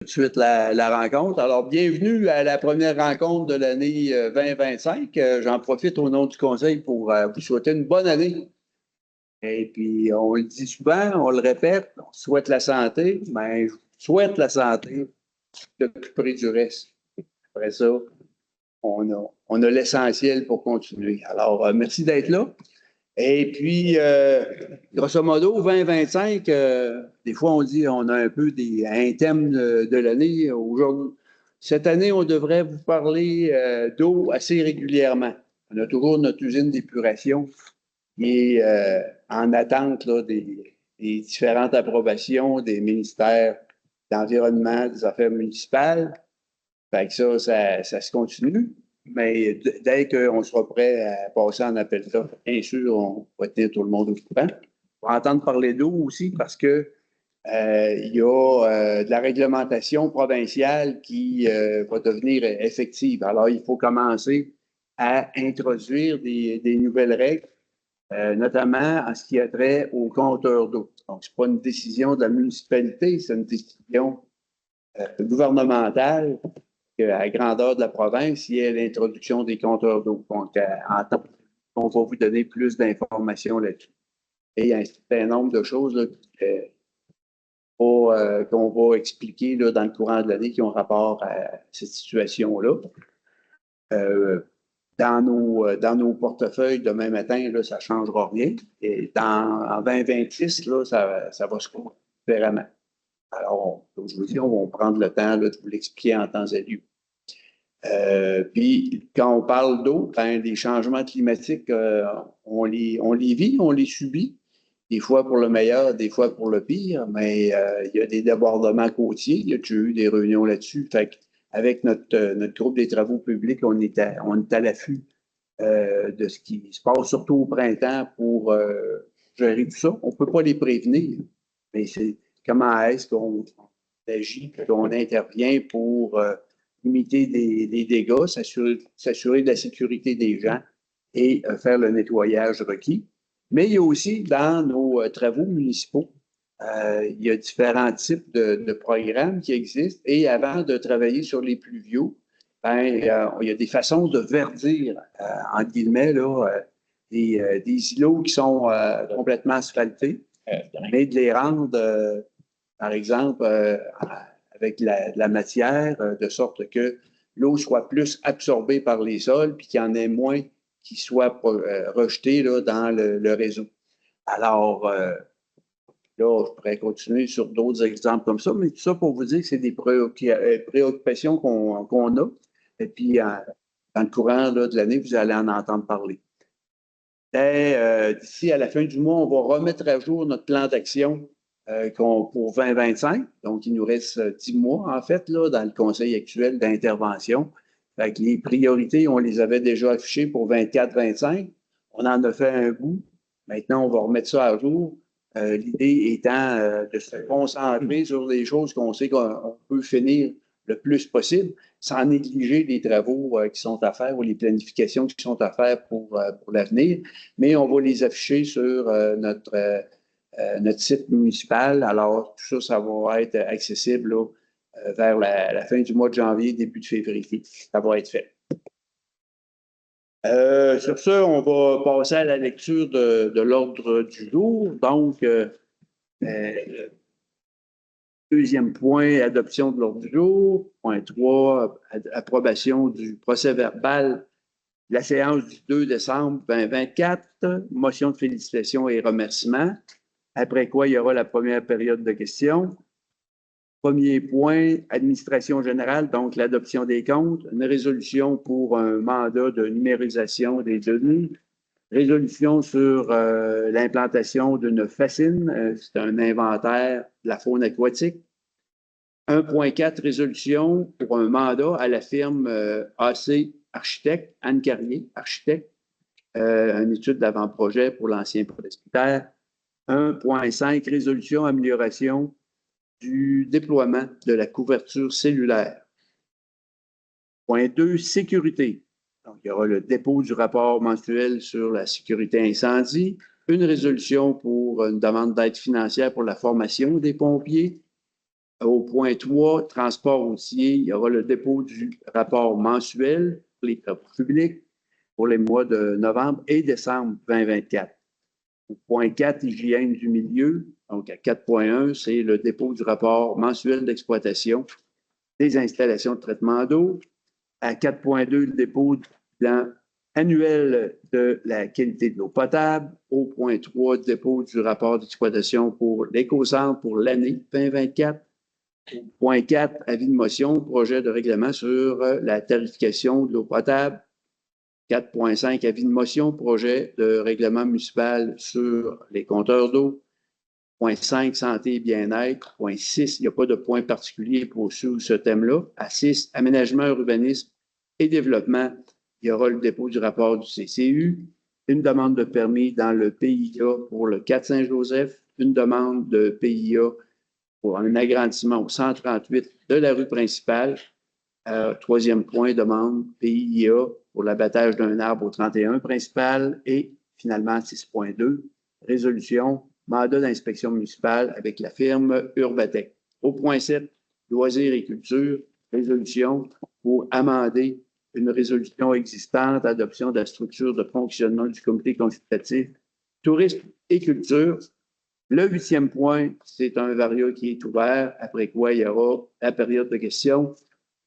de suite la rencontre. Alors, bienvenue à la première rencontre de l'année 2025. J'en profite au nom du Conseil pour vous souhaiter une bonne année. Et puis, on le dit souvent, on le répète, on souhaite la santé, mais je souhaite la santé, d'occuper du reste. Après ça, on a l'essentiel pour continuer. Alors, merci d'être là. Et puis, grosso modo, 2025, des fois, on dit on a un peu un thème de l'année. Aujourd'hui, cette année, on devrait vous parler d'eau assez régulièrement. On a toujours notre usine d'épuration qui est en attente là, des différentes approbations des ministères d'environnement, des affaires municipales. Fait que ça se continue. Mais dès qu'on sera prêt à passer en appel d'offres, bien sûr, on va tenir tout le monde au courant. On va entendre parler d'eau aussi parce que il y a de la réglementation provinciale qui va devenir effective. Alors, il faut commencer à introduire des nouvelles règles, notamment en ce qui a trait au compteur d'eau. Donc, ce n'est pas une décision de la municipalité, c'est une décision gouvernementale à grandeur de la province, il y a l'introduction des compteurs d'eau. Donc, en temps, on va vous donner plus d'informations là-dessus. Et il y a un certain nombre de choses là, qu'on va expliquer là, dans le courant de l'année qui ont rapport à cette situation-là. Dans nos portefeuilles demain matin, là, ça ne changera rien. Et en 2026, là, ça va se faire différemment. Alors, comme je vous dis, on va prendre le temps là, de vous l'expliquer en temps et lieu. Puis, quand on parle d'eau, ben, les changements climatiques, on les vit, on les subit, des fois pour le meilleur, des fois pour le pire, mais il y a des débordements côtiers, il y a déjà eu des réunions là-dessus. Fait qu'avec notre groupe des travaux publics, on est à l'affût de ce qui se passe, surtout au printemps, pour gérer tout ça. On ne peut pas les prévenir, mais c'est comment est-ce qu'on agit, qu'on intervient pour limiter des dégâts, s'assurer de la sécurité des gens et faire le nettoyage requis. Mais il y a aussi dans nos travaux municipaux, il y a différents types de programmes qui existent et avant de travailler sur les pluviaux, ben, il y a des façons de verdir, entre guillemets, là, des îlots qui sont complètement asphaltés, mais de les rendre, par exemple, avec de la matière, de sorte que l'eau soit plus absorbée par les sols, puis qu'il y en ait moins qui soit rejeté là, dans le réseau. Alors, là, je pourrais continuer sur d'autres exemples comme ça, mais tout ça pour vous dire que c'est des préoccupations qu'on a. Et puis, dans le courant là, de l'année, vous allez en entendre parler. D'ici à la fin du mois, on va remettre à jour notre plan d'action pour 2025. Donc, il nous reste 10 mois, en fait, là, dans le conseil actuel d'intervention. Fait que les priorités, on les avait déjà affichées pour 24-25. On en a fait un bout. Maintenant, on va remettre ça à jour. L'idée étant de se concentrer sur les choses qu'on sait qu'on peut finir le plus possible, sans négliger les travaux qui sont à faire ou les planifications qui sont à faire pour l'avenir. Mais on va les afficher sur notre site municipal. Alors, tout ça, ça va être accessible là, vers la fin du mois de janvier, début de février. Ça va être fait. Sur ce, on va passer à la lecture de l'ordre du jour. Donc, deuxième point, adoption de l'ordre du jour. Point 3, approbation du procès-verbal de la séance du 2 décembre 2024. Motion de félicitations et remerciements. Après quoi, il y aura la première période de questions. Premier point, administration générale, donc l'adoption des comptes. Une résolution pour un mandat de numérisation des données. Résolution sur l'implantation d'une fascine. C'est un inventaire de la faune aquatique. 1.4, résolution pour un mandat à la firme AC Architecte, Anne Carrier, architecte. Une étude d'avant-projet pour l'ancien presbytère. 1.5, résolution amélioration du déploiement de la couverture cellulaire. Point 2, sécurité. Donc, il y aura le dépôt du rapport mensuel sur la sécurité incendie, une résolution pour une demande d'aide financière pour la formation des pompiers Au point 3, transport routier, il y aura le dépôt du rapport mensuel pour les travaux publics pour les mois de novembre et décembre 2024. Au point 4, hygiène du milieu, donc à 4.1, c'est le dépôt du rapport mensuel d'exploitation des installations de traitement d'eau. À 4.2, le dépôt du plan annuel de la qualité de l'eau potable. Au point 3, dépôt du rapport d'exploitation pour l'éco-centre pour l'année 2024. Point 4, avis de motion, projet de règlement sur la tarification de l'eau potable. 4.5, avis de motion, projet de règlement municipal sur les compteurs d'eau. Point 5, santé et bien-être. Point 6, il n'y a pas de point particulier pour ce thème-là. À 6, aménagement, urbanisme et développement. Il y aura le dépôt du rapport du CCU, une demande de permis dans le PIA pour le 4 Saint-Joseph, une demande de PIA pour un agrandissement au 138 de la rue principale. Troisième point, demande PIA pour l'abattage d'un arbre au 31 principal. Et finalement, 6.2, résolution, mandat d'inspection municipale avec la firme Urbatec. Au point 7, loisirs et culture, résolution pour amender une résolution existante, adoption de la structure de fonctionnement du comité consultatif, tourisme et culture. Le 8e point, c'est un varia qui est ouvert, après quoi il y aura la période de questions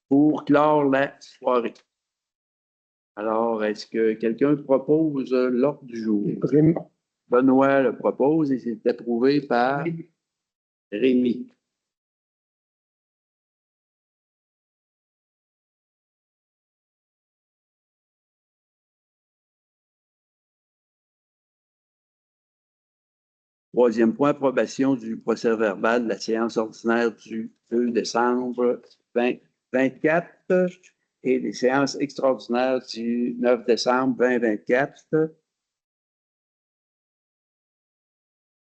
pour clore la soirée. Alors, est-ce que quelqu'un propose l'ordre du jour? Benoît le propose et c'est approuvé par Rémi. Troisième point, approbation du procès-verbal de la séance ordinaire du 2 décembre 2024 et des séances extraordinaires du 9 décembre 2024.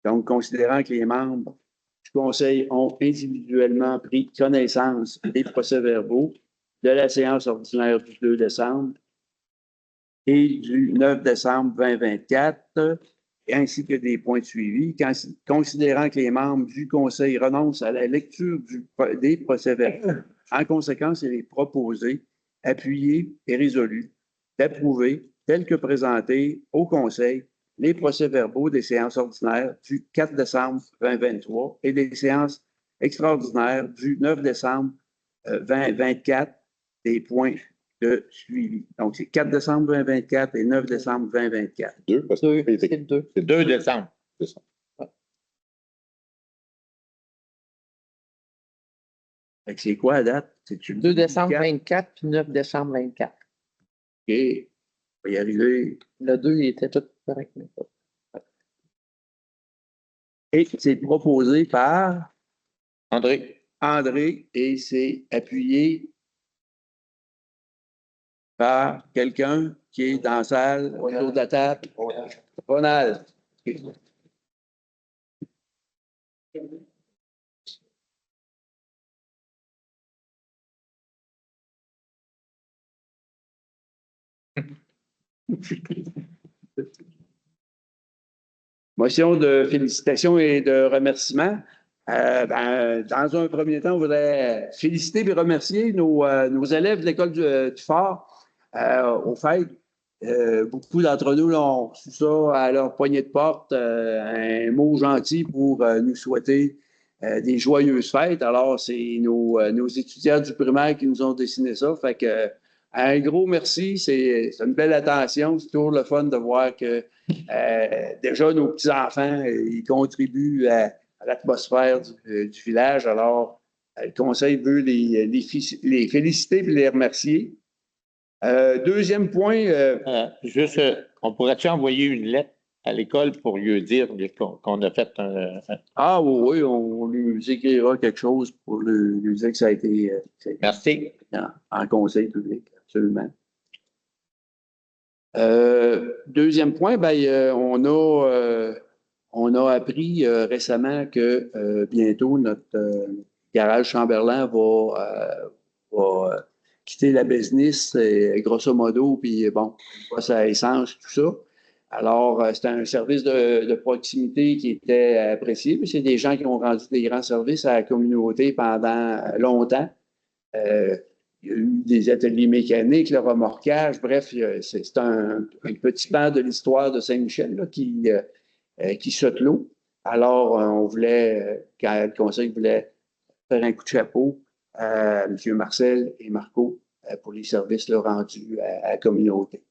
Donc, considérant que les membres du Conseil ont individuellement pris connaissance des procès-verbaux de la séance ordinaire du 2 décembre et du 9 décembre 2024, ainsi que des points de suivi, considérant que les membres du Conseil renoncent à la lecture des procès-verbaux. En conséquence, il est proposé, appuyé et résolu d'approuver, tel que présenté au Conseil, les procès-verbaux des séances ordinaires du 4 décembre 2023 et des séances extraordinaires du 9 décembre 2024, des points de suivi. Donc, c'est 4 décembre 2024 et 9 décembre 2024. C'est le 2. C'est 2 décembre. C'est ça. C'est quoi la date? 2 décembre 24 puis 9 décembre 24. OK. On va y arriver. Le 2, il était tout correct. Et c'est proposé par André. Et c'est appuyé par quelqu'un qui est dans la salle, autour de la table. Ronald. Okay. Motion de félicitations et de remerciements. Dans un premier temps, on voudrait féliciter et remercier nos élèves de l'École du Fort. Au fait, beaucoup d'entre nous ont su ça à leur poignée de porte, un mot gentil pour nous souhaiter des joyeuses fêtes. Alors, c'est nos étudiants du primaire qui nous ont dessiné ça. Fait que un gros merci, c'est une belle attention. C'est toujours le fun de voir que déjà nos petits-enfants, ils contribuent à l'atmosphère du village. Alors, le conseil veut les féliciter et les remercier. Deuxième point. Juste, on pourrait-tu envoyer une lettre à l'école pour lui dire qu'on a fait un. Ah oui, on lui écrira quelque chose pour lui dire que ça a été. Merci. En conseil public, absolument. Deuxième point, on a appris récemment que bientôt notre garage Chamberlain va quitter la business, grosso modo, puis bon, ça essence, tout ça. Alors, c'était un service de proximité qui était apprécié. Puis c'est des gens qui ont rendu des grands services à la communauté pendant longtemps. Il y a eu des ateliers mécaniques, le remorquage, bref, c'est un petit pan de l'histoire de Saint-Michel là, qui saute l'eau. Alors, on voulait, quand le conseil voulait faire un coup de chapeau à M. Marcel et Marco pour les services là, rendus à la communauté.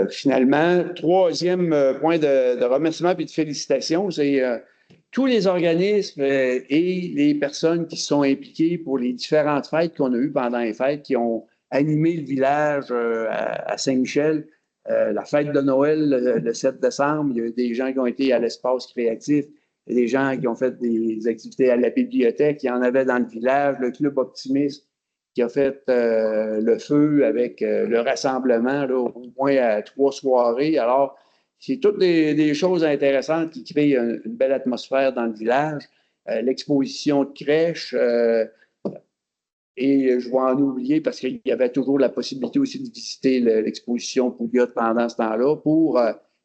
Finalement, troisième point de remerciement et de félicitations, c'est tous les organismes et les personnes qui sont impliquées pour les différentes fêtes qu'on a eues pendant les fêtes, qui ont animé le village à Saint-Michel. La fête de Noël, le 7 décembre, il y a des gens qui ont été à l'espace créatif, il y a des gens qui ont fait des activités à la bibliothèque, il y en avait dans le village, le Club Optimiste qui a fait le feu avec le rassemblement, là, au moins à 3 soirées. Alors, c'est toutes des choses intéressantes qui créent une belle atmosphère dans le village. L'exposition de crèche, et je vais en oublier parce qu'il y avait toujours la possibilité aussi de visiter l'exposition Pouliot pendant ce temps-là pour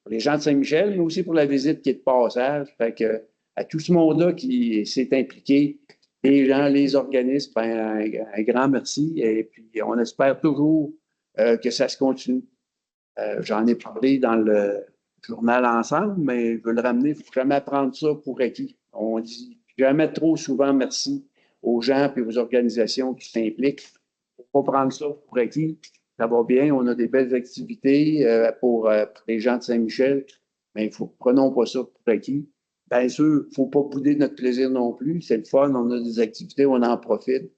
les gens de Saint-Michel, mais aussi pour la visite qui est de passage. Fait que, à tout ce monde-là qui s'est impliqué, les gens, les organismes, ben, un grand merci. Et puis, on espère toujours que ça se continue. J'en ai parlé dans le journal ensemble, mais je veux le ramener. Il ne faut jamais prendre ça pour acquis. On dit jamais trop souvent merci aux gens et aux organisations qui s'impliquent. Il ne faut pas prendre ça pour acquis. Ça va bien, on a des belles activités pour les gens de Saint-Michel, mais prenons pas ça pour acquis. Bien sûr, il ne faut pas bouder notre plaisir non plus. C'est le fun, on a des activités, on en profite.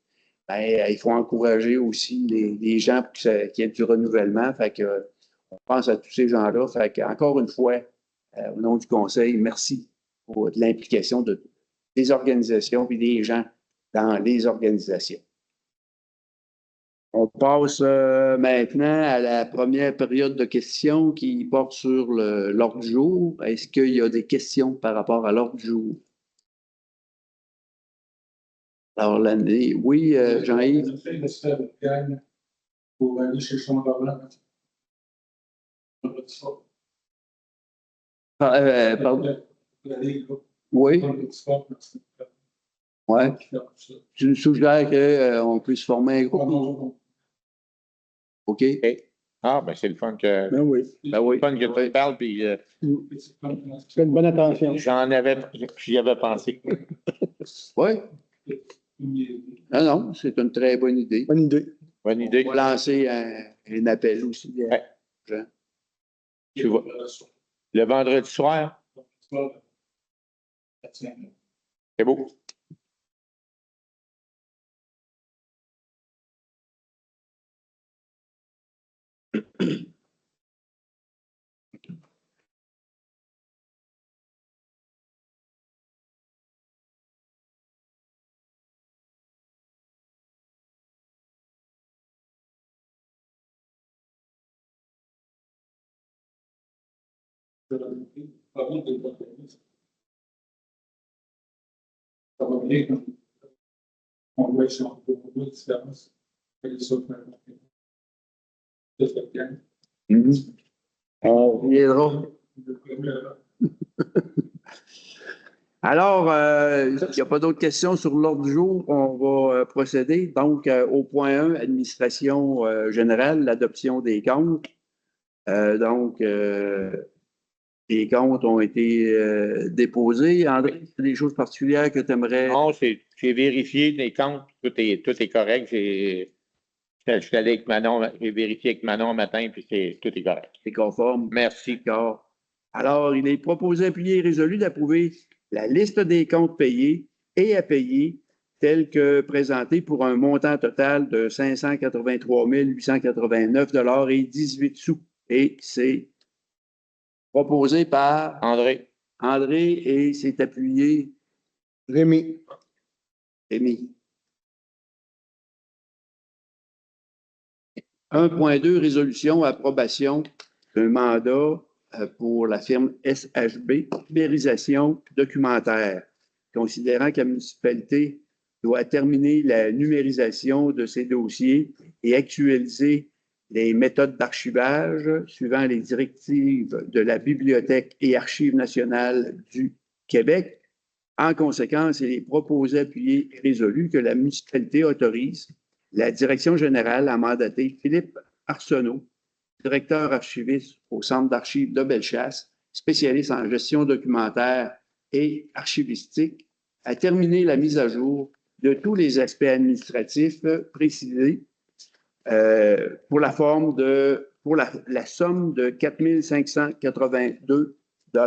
Bien, il faut encourager aussi les gens pour qu'il y ait du renouvellement. Fait que, on pense à tous ces gens-là. Fait que, encore une fois, au nom du Conseil, merci pour l'implication des organisations et des gens dans les organisations. On passe maintenant à la première période de questions qui porte sur l'ordre du jour. Est-ce qu'il y a des questions par rapport à l'ordre du jour? Alors, l'année, oui, Jean-Yves. Pour aller chez Chamberlain. Pardon? Oui. Oui. Je me suggère qu'on puisse former un groupe. OK. Ah, ben c'est le fun que, Ben oui. Ben oui. fun que tu parles, puis Fais une bonne attention. j'y avais pensé. Oui. Non, non, c'est une très bonne idée. Bonne idée. Bonne idée. On va lancer un appel aussi. Ouais. Jean. Tu vois. Le vendredi soir, c'est beau. On voit sur beaucoup de différences. Les autres, On reviendra. Alors, il n'y a pas d'autres questions sur l'ordre du jour. On va procéder. Donc, au point 1, administration générale, l'adoption des comptes. Les comptes ont été déposés. André, c'est des choses particulières que tu aimerais? Non, j'ai vérifié les comptes, tout est correct. Je suis allé avec Manon, j'ai vérifié avec Manon un matin, puis tout est correct. C'est conforme. Merci. D'accord. Alors, il est proposé, appuyé et résolu d'approuver la liste des comptes payés et à payer telle que présentée pour un montant total de 583 889 et 18 sous. Et c'est proposé par André. André et c'est appuyé Rémi. Rémi. 1.2, résolution, approbation d'un mandat pour la firme SHB, numérisation documentaire, considérant que la municipalité doit terminer la numérisation de ses dossiers et actualiser les méthodes d'archivage suivant les directives de la Bibliothèque et Archives nationales du Québec. En conséquence, il est proposé, appuyé et résolu que la municipalité autorise la Direction générale à mandater Philippe Arsenault, directeur archiviste au Centre d'archives de Bellechasse, spécialiste en gestion documentaire et archivistique, à terminer la mise à jour de tous les aspects administratifs précisés pour la somme de 4 582 $.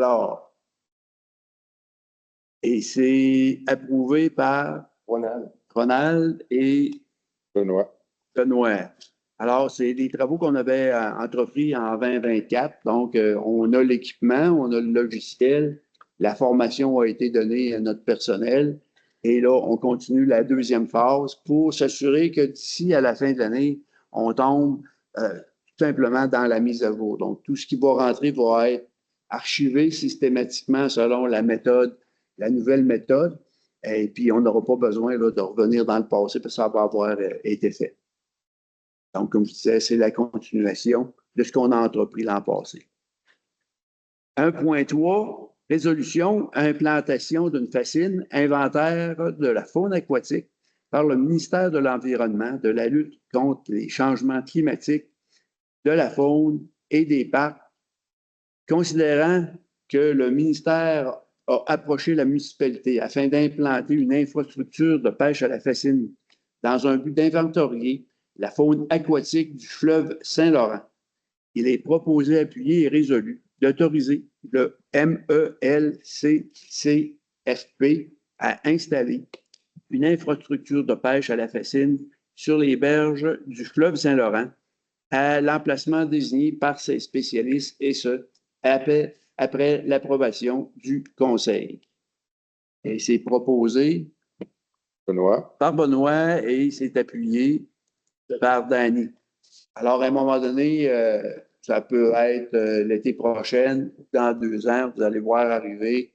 Et c'est approuvé par Ronald et Benoît. Alors, c'est des travaux qu'on avait entrepris en 2024. Donc, on a l'équipement, on a le logiciel, la formation a été donnée à notre personnel. Et là, on continue la deuxième phase pour s'assurer que d'ici à la fin de l'année, on tombe tout simplement dans la mise à jour. Donc, tout ce qui va rentrer va être archivé systématiquement selon la méthode, la nouvelle méthode. Et puis, on n'aura pas besoin là, de revenir dans le passé parce que ça va avoir été fait. Donc, comme je disais, c'est la continuation de ce qu'on a entrepris l'an passé. 1.3, résolution, implantation d'une fascine, inventaire de la faune aquatique par le ministère de l'Environnement, de la lutte contre les changements climatiques, de la faune et des parcs, considérant que le ministère a approché la municipalité afin d'implanter une infrastructure de pêche à la fascine dans un but d'inventorier la faune aquatique du fleuve Saint-Laurent. Il est proposé, appuyé et résolu d'autoriser le MELCCFP à installer une infrastructure de pêche à la fascine sur les berges du fleuve Saint-Laurent à l'emplacement désigné par ses spécialistes et ce, après l'approbation du Conseil. Et c'est proposé par Benoît et c'est appuyé par Danny. Alors, à un moment donné, ça peut être l'été prochain, dans 2 ans, vous allez voir arriver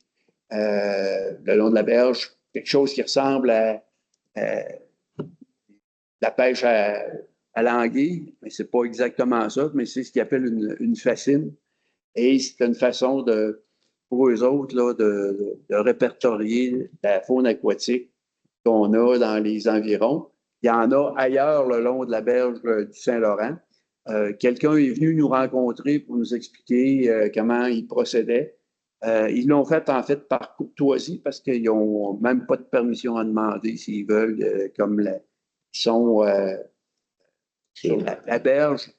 le long de la berge quelque chose qui ressemble à la pêche à l'anguille, mais c'est pas exactement ça, mais c'est ce qu'ils appellent une fascine. Et c'est une façon pour eux autres là, de répertorier la faune aquatique qu'on a dans les environs. Il y en a ailleurs le long de la berge du Saint-Laurent. Quelqu'un est venu nous rencontrer pour nous expliquer comment il procédait. Ils l'ont fait en fait par courtoisie parce qu'ils n'ont même pas de permission à demander s'ils veulent, comme ils sont sur la berge.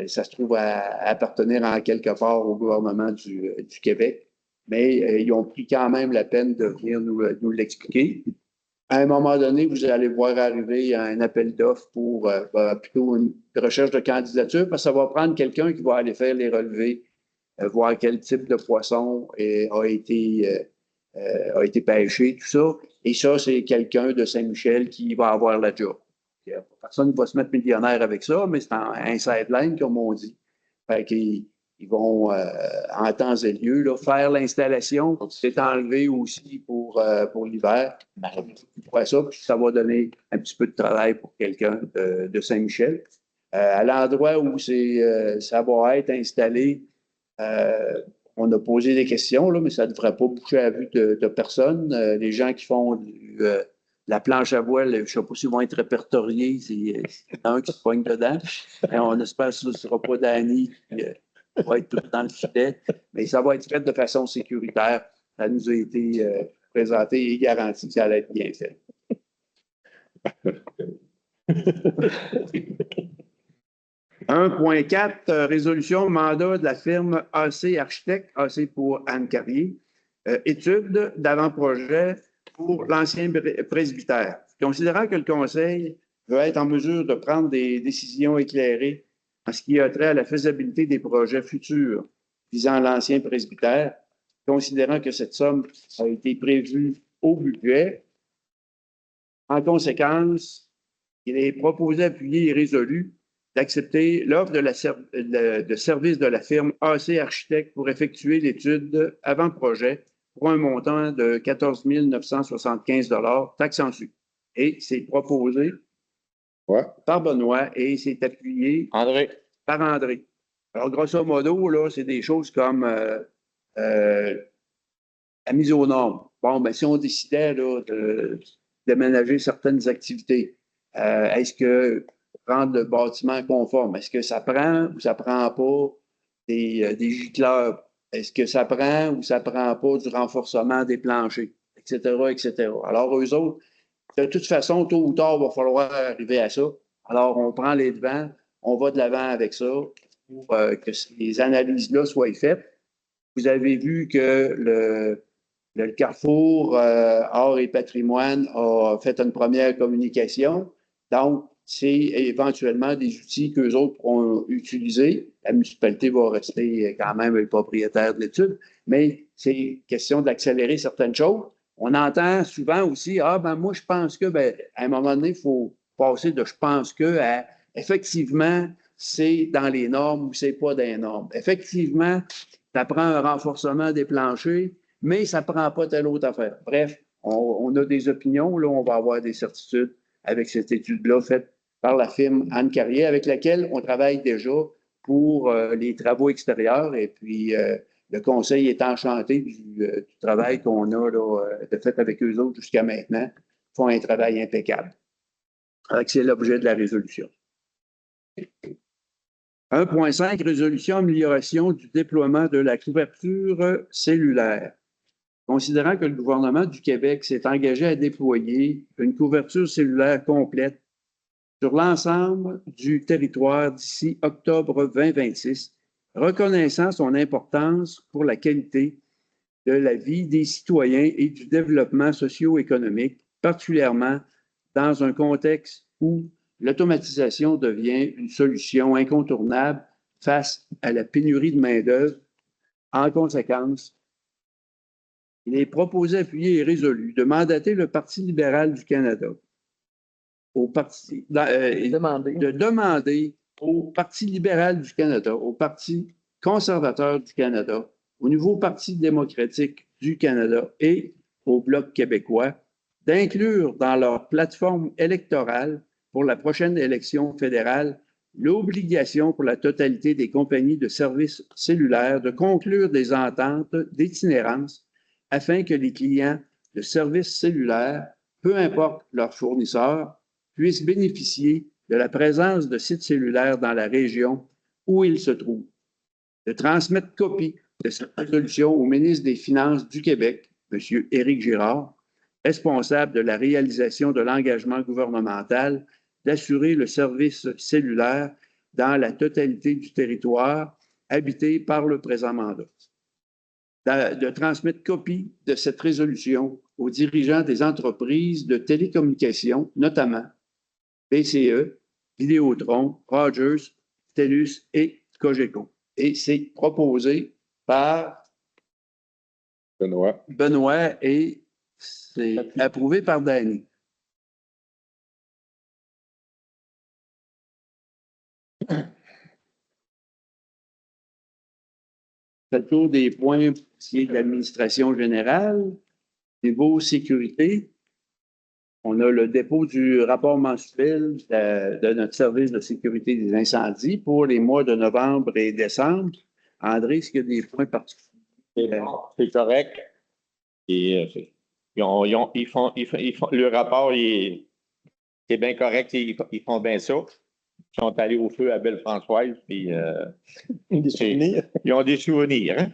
Ça se trouve à appartenir en quelque part au gouvernement du Québec, mais ils ont pris quand même la peine de venir nous l'expliquer. À un moment donné, vous allez voir arriver un appel d'offres pour plutôt une recherche de candidature, parce que ça va prendre quelqu'un qui va aller faire les relevés, voir quel type de poisson a été pêché, tout ça. Et ça, c'est quelqu'un de Saint-Michel qui va avoir la job. Personne ne va se mettre millionnaire avec ça, mais c'est un sideline, comme on dit. Fait qu'ils vont, en temps et lieu, là, faire l'installation. C'est enlevé aussi pour l'hiver. Après ça, ça va donner un petit peu de travail pour quelqu'un de Saint-Michel. À l'endroit où ça va être installé, on a posé des questions, là, mais ça ne devrait pas boucher à la vue de personne. Les gens qui font la planche à voile, je ne sais pas s'ils vont être répertoriés, c'est un qui se poigne dedans. Et on espère que ce ne sera pas Danny qui va être tout dans le filet, mais ça va être fait de façon sécuritaire. Ça nous a été présenté et garanti que ça allait être bien fait. « 1.4, résolution mandat de la firme AC Architecte, AC pour Anne Carrier, étude d'avant-projet pour l'ancien presbytère. Considérant que le Conseil veut être en mesure de prendre des décisions éclairées en ce qui a trait à la faisabilité des projets futurs visant l'ancien presbytère, considérant que cette somme a été prévue au budget, en conséquence, il est proposé, appuyé et résolu d'accepter l'offre de service de la firme AC Architecte pour effectuer l'étude avant-projet pour un montant de 14 975 $, taxes en su. Et c'est proposé par Benoît et c'est appuyé André. par André. Alors, grosso modo, là, c'est des choses comme la mise aux normes. Bon, ben, si on décidait là, d'aménager certaines activités, est-ce que rendre le bâtiment conforme, est-ce que ça prend ou ça prend pas des gicleurs? Est-ce que ça prend ou ça prend pas du renforcement des planchers, etc., etc. Alors, eux autres, de toute façon, tôt ou tard, il va falloir arriver à ça. Alors, on prend les devants, on va de l'avant avec ça pour que ces analyses-là soient faites. Vous avez vu que le Carrefour Art et Patrimoine a fait une première communication. Donc, c'est éventuellement des outils qu'eux autres pourront utiliser. La municipalité va rester quand même le propriétaire de l'étude, mais c'est question d'accélérer certaines choses. On entend souvent aussi, ah ben moi je pense que, ben, à un moment donné, il faut passer de je pense que à effectivement, c'est dans les normes ou c'est pas dans les normes. Effectivement, ça prend un renforcement des planchers, mais ça ne prend pas telle autre affaire. Bref, on a des opinions, là, on va avoir des certitudes avec cette étude-là faite par la firme Anne Carrier, avec laquelle on travaille déjà pour les travaux extérieurs. Et puis, le conseil est enchanté du travail qu'on a là, de fait avec eux autres jusqu'à maintenant. Ils font un travail impeccable. C'est l'objet de la résolution. 1.5, résolution, amélioration du déploiement de la couverture cellulaire. Considérant que le gouvernement du Québec s'est engagé à déployer une couverture cellulaire complète sur l'ensemble du territoire d'ici octobre 2026, reconnaissant son importance pour la qualité de la vie des citoyens et du développement socio-économique, particulièrement dans un contexte où l'automatisation devient une solution incontournable face à la pénurie de main-d'œuvre. En conséquence, il est proposé, appuyé et résolu de mandater le Parti libéral du Canada de demander au Parti libéral du Canada, au Parti conservateur du Canada, au nouveau Parti démocratique du Canada et au Bloc québécois d'inclure dans leur plateforme électorale pour la prochaine élection fédérale l'obligation pour la totalité des compagnies de services cellulaires de conclure des ententes d'itinérance afin que les clients de services cellulaires, peu importe leur fournisseur, puissent bénéficier de la présence de sites cellulaires dans la région où ils se trouvent. De transmettre copie de cette résolution au ministre des Finances du Québec, M. Éric Girard, responsable de la réalisation de l'engagement gouvernemental d'assurer le service cellulaire dans la totalité du territoire habité par le présent mandat. De transmettre copie de cette résolution aux dirigeants des entreprises de télécommunications, notamment BCE, Vidéotron, Rogers, TELUS et Cogeco. Et c'est proposé par Benoît et c'est approuvé par Danny. C'est le tour des points pour ce qui est de l'administration générale, niveau sécurité. On a le dépôt du rapport mensuel de notre service de sécurité des incendies pour les mois de novembre et décembre. André, est-ce qu'il y a des points particuliers? C'est correct. Et, ils font, le rapport, c'est bien correct. Ils font bien ça. Ils sont allés au feu à Belle-Françoise. Puis, Des souvenirs. Ils ont des souvenirs. Hein?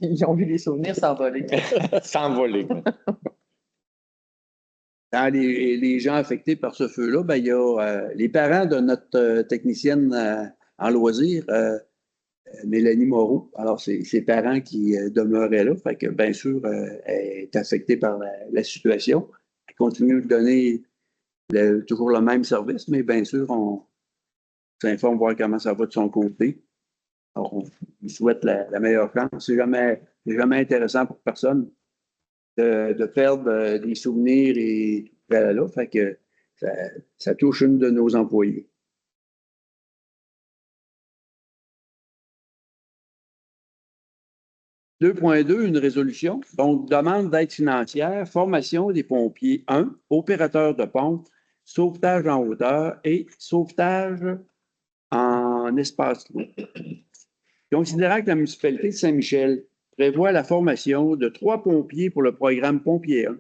Ils ont vu les souvenirs s'envoler. S'envoler. Dans les gens affectés par ce feu-là, ben, il y a les parents de notre technicienne en loisirs, Mélanie Moreau. Alors, c'est ses parents qui demeuraient là. Fait que, bien sûr, elle est affectée par la situation. Elle continue de donner toujours le même service, mais bien sûr, on s'informe voir comment ça va de son côté. Alors, on lui souhaite la meilleure chance. C'est jamais intéressant pour personne de perdre des souvenirs et là. Fait que ça touche une de nos employés. « 2.2, une résolution. Donc, demande d'aide financière, formation des pompiers 1, opérateurs de pompe, sauvetage en hauteur et sauvetage en espace clos. Considérant que la municipalité de Saint-Michel prévoit la formation de 3 pompiers pour le programme Pompier 1,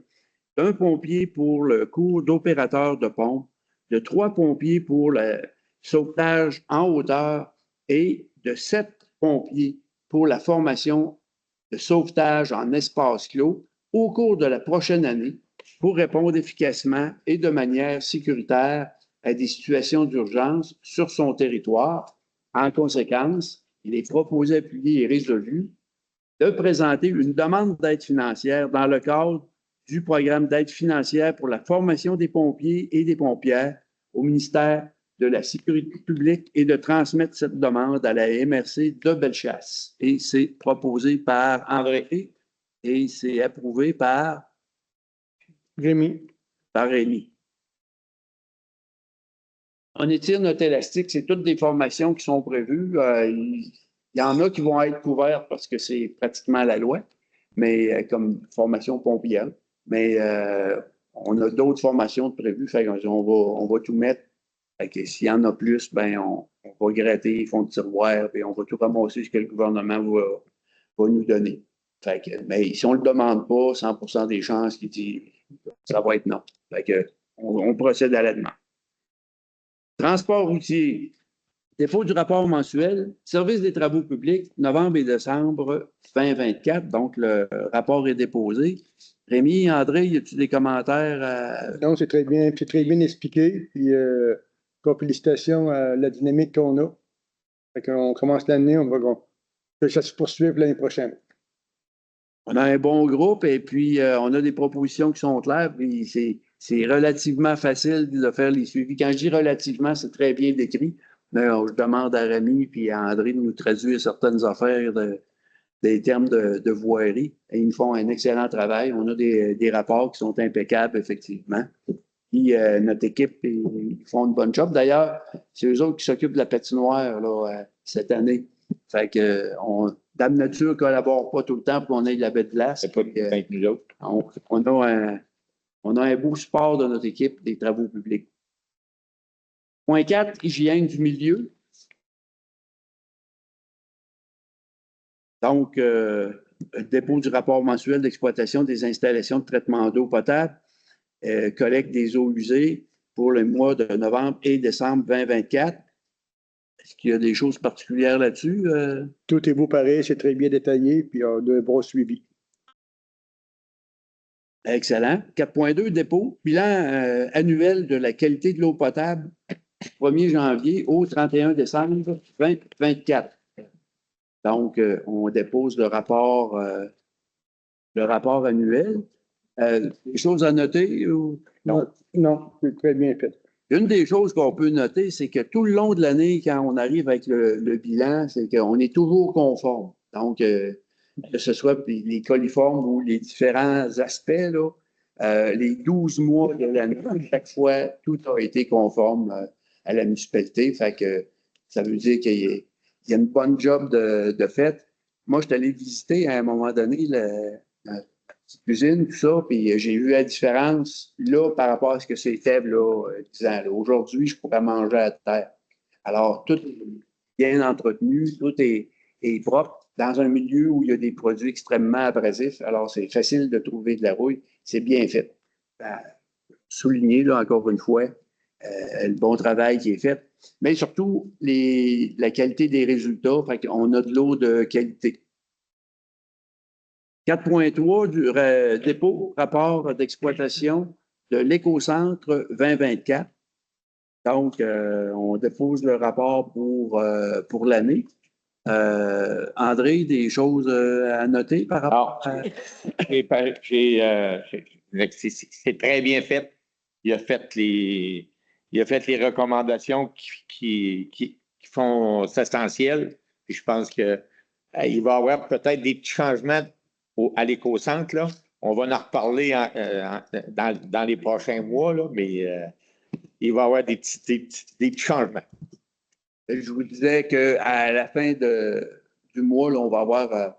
d'un pompier pour le cours d'opérateur de pompe, de 3 pompiers pour le sauvetage en hauteur et de 7 pompiers pour la formation de sauvetage en espace clos au cours de la prochaine année pour répondre efficacement et de manière sécuritaire à des situations d'urgence sur son territoire. En conséquence, il est proposé, appuyé et résolu de présenter une demande d'aide financière dans le cadre du programme d'aide financière pour la formation des pompiers et des pompières au ministère de la Sécurité publique et de transmettre cette demande à la MRC de Bellechasse. Et c'est proposé par André et c'est approuvé par Rémi. Rémi. On étire notre élastique, c'est toutes des formations qui sont prévues. Il y en a qui vont être couvertes parce que c'est pratiquement la loi, mais comme formation pompière. Mais on a d'autres formations prévues, fait on va tout mettre. Fait que s'il y en a plus, ben on va gratter les fonds de tiroir et on va tout ramasser ce que le gouvernement va nous donner. Fait que, mais si on ne le demande pas, 100% des chances qu'il dit ça va être non. Fait que, on procède à la demande. Transport routier. Dépôt du rapport mensuel. Service des travaux publics, novembre et décembre 2024. Donc, le rapport est déposé. Rémi, André, y a-t-il des commentaires? Non, c'est très bien expliqué. Puis, félicitations à la dynamique qu'on a. Fait qu'on commence l'année, on va que ça se poursuive l'année prochaine. On a un bon groupe et puis on a des propositions qui sont claires. Puis c'est relativement facile de faire les suivis. Quand je dis relativement, c'est très bien décrit. Mais je demande à Rémi et à André de nous traduire certaines affaires des termes de voirie. Et ils font un excellent travail. On a des rapports qui sont impeccables, effectivement. Puis notre équipe, ils font une bonne job. D'ailleurs, c'est eux autres qui s'occupent de la patinoire là, cette année. Fait que Dame Nature ne collabore pas tout le temps pour qu'on ait de la belle glace. C'est pas avec nous autres. On a un beau support de notre équipe des travaux publics. Point 4, hygiène du milieu. Donc, dépôt du rapport mensuel d'exploitation des installations de traitement d'eau potable, collecte des eaux usées pour le mois de novembre et décembre 2024. Est-ce qu'il y a des choses particulières là-dessus? Tout est beau pareil, c'est très bien détaillé, puis on a un bon suivi. Excellent. 4.2, dépôt. Bilan annuel de la qualité de l'eau potable 1er janvier au 31 décembre 2024. Donc, on dépose le rapport annuel. Des choses à noter? Non, c'est très bien fait. Une des choses qu'on peut noter, c'est que tout le long de l'année, quand on arrive avec le bilan, c'est qu'on est toujours conforme. Donc, que ce soit les coliformes ou les différents aspects, là, les 12 mois de l'année, chaque fois, tout a été conforme à la municipalité. Fait que ça veut dire qu'il y a une bonne job de fait. Moi, je suis allé visiter à un moment donné la petite cuisine, tout ça, puis j'ai vu la différence là par rapport à ce que c'était là, 10 ans. Là. Aujourd'hui, je pourrais manger à terre. Alors, tout est bien entretenu, tout est propre dans un milieu où il y a des produits extrêmement abrasifs. Alors, c'est facile de trouver de la rouille. C'est bien fait. Souligner, là, encore une fois, le bon travail qui est fait. Mais surtout, la qualité des résultats. Fait qu'on a de l'eau de qualité. 4.3 du dépôt, rapport d'exploitation de l'écocentre 2024. Donc, on dépose le rapport pour l'année. André, des choses à noter par rapport à... C'est très bien fait. Il a fait les recommandations qui font essentielles. Puis je pense qu'il va y avoir peut-être des petits changements à l'écocentre. Là. On va en reparler dans les prochains mois, là, mais il va y avoir des petits changements. Je vous disais qu'à la fin du mois, là, on va avoir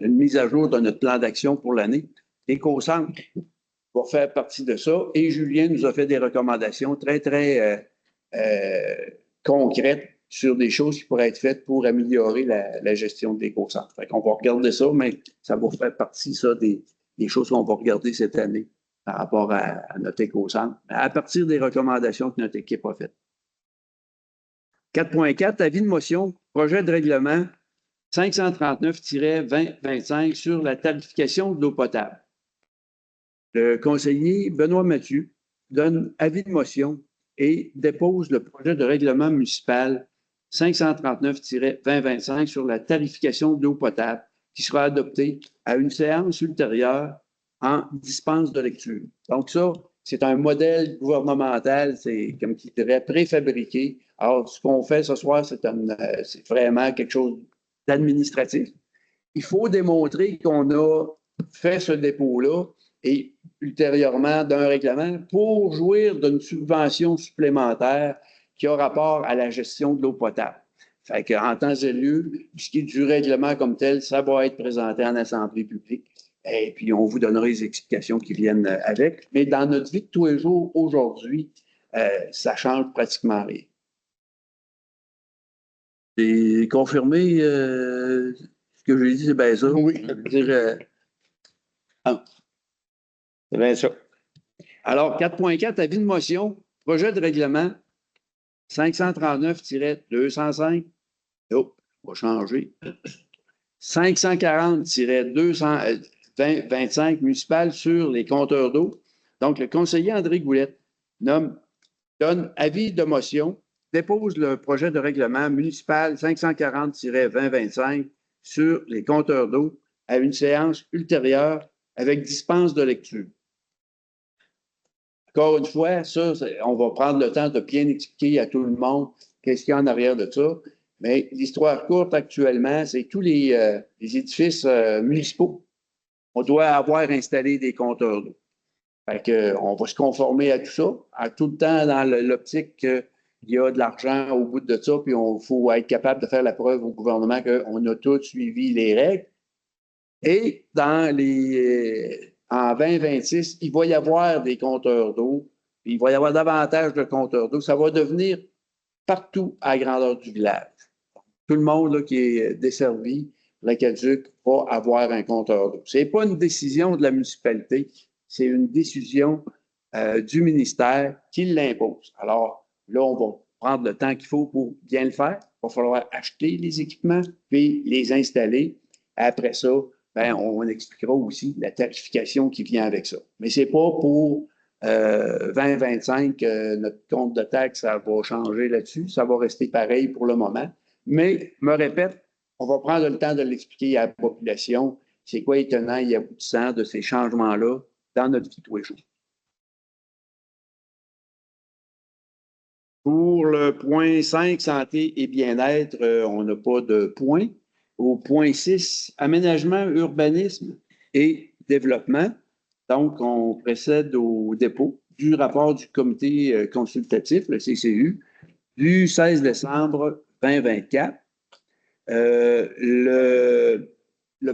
une mise à jour de notre plan d'action pour l'année. L'écocentre va faire partie de ça. Et Julien nous a fait des recommandations très, très concrètes sur des choses qui pourraient être faites pour améliorer la gestion de l'éco-centre. Fait qu'on va regarder ça, mais ça va faire partie, ça, des choses qu'on va regarder cette année par rapport à notre éco-centre, à partir des recommandations que notre équipe a faites. 4.4, avis de motion, projet de règlement 539-2025 sur la tarification de l'eau potable. Le conseiller Benoît Mathieu donne avis de motion et dépose le projet de règlement municipal 539-2025 sur la tarification de l'eau potable qui sera adopté à une séance ultérieure en dispense de lecture. Donc ça, c'est un modèle gouvernemental, c'est comme qui dirait préfabriqué. Alors, ce qu'on fait ce soir, c'est vraiment quelque chose d'administratif. Il faut démontrer qu'on a fait ce dépôt-là et ultérieurement d'un règlement pour jouir d'une subvention supplémentaire qui a rapport à la gestion de l'eau potable. Fait qu'en temps et lieu, ce qui est du règlement comme tel, ça va être présenté en assemblée publique. Et puis, on vous donnera les explications qui viennent avec. Mais dans notre vie de tous les jours, aujourd'hui, ça change pratiquement rien. Et confirmer ce que j'ai dit, c'est bien ça. Oui. Ça veut dire, C'est bien ça. Alors, 4.4, avis de motion, projet de règlement 539-205. Oh, on va changer. 540-225 municipal sur les compteurs d'eau. Donc, le conseiller André Goulette donne avis de motion, dépose le projet de règlement municipal 540-2025 sur les compteurs d'eau à une séance ultérieure avec dispense de lecture. Encore une fois, ça, on va prendre le temps de bien expliquer à tout le monde qu'est-ce qu'il y a en arrière de ça. Mais l'histoire courte actuellement, c'est tous les édifices municipaux. On doit avoir installé des compteurs d'eau. Fait que, on va se conformer à tout ça, à tout le temps dans l'optique qu'il y a de l'argent au bout de ça, puis il faut être capable de faire la preuve au gouvernement qu'on a tous suivi les règles. Et en 2026, il va y avoir des compteurs d'eau, puis il va y avoir davantage de compteurs d'eau. Ça va devenir partout à la grandeur du village. Tout le monde là, qui est desservi, l'Aqueduc va avoir un compteur d'eau. Ce n'est pas une décision de la municipalité, c'est une décision du ministère qui l'impose. Alors là, on va prendre le temps qu'il faut pour bien le faire. Il va falloir acheter les équipements, puis les installer. Après ça, ben, on expliquera aussi la tarification qui vient avec ça. Mais ce n'est pas pour 2025, notre compte de taxe, ça va changer là-dessus. Ça va rester pareil pour le moment. Mais, je me répète, on va prendre le temps de l'expliquer à la population. C'est quoi les tenants et aboutissants de ces changements-là dans notre vie de tous les jours. Pour le point 5, santé et bien-être, on n'a pas de point. Au point 6, aménagement, urbanisme et développement. Donc, on procède au dépôt du rapport du comité consultatif, le CCU, du 16 décembre 2024. Le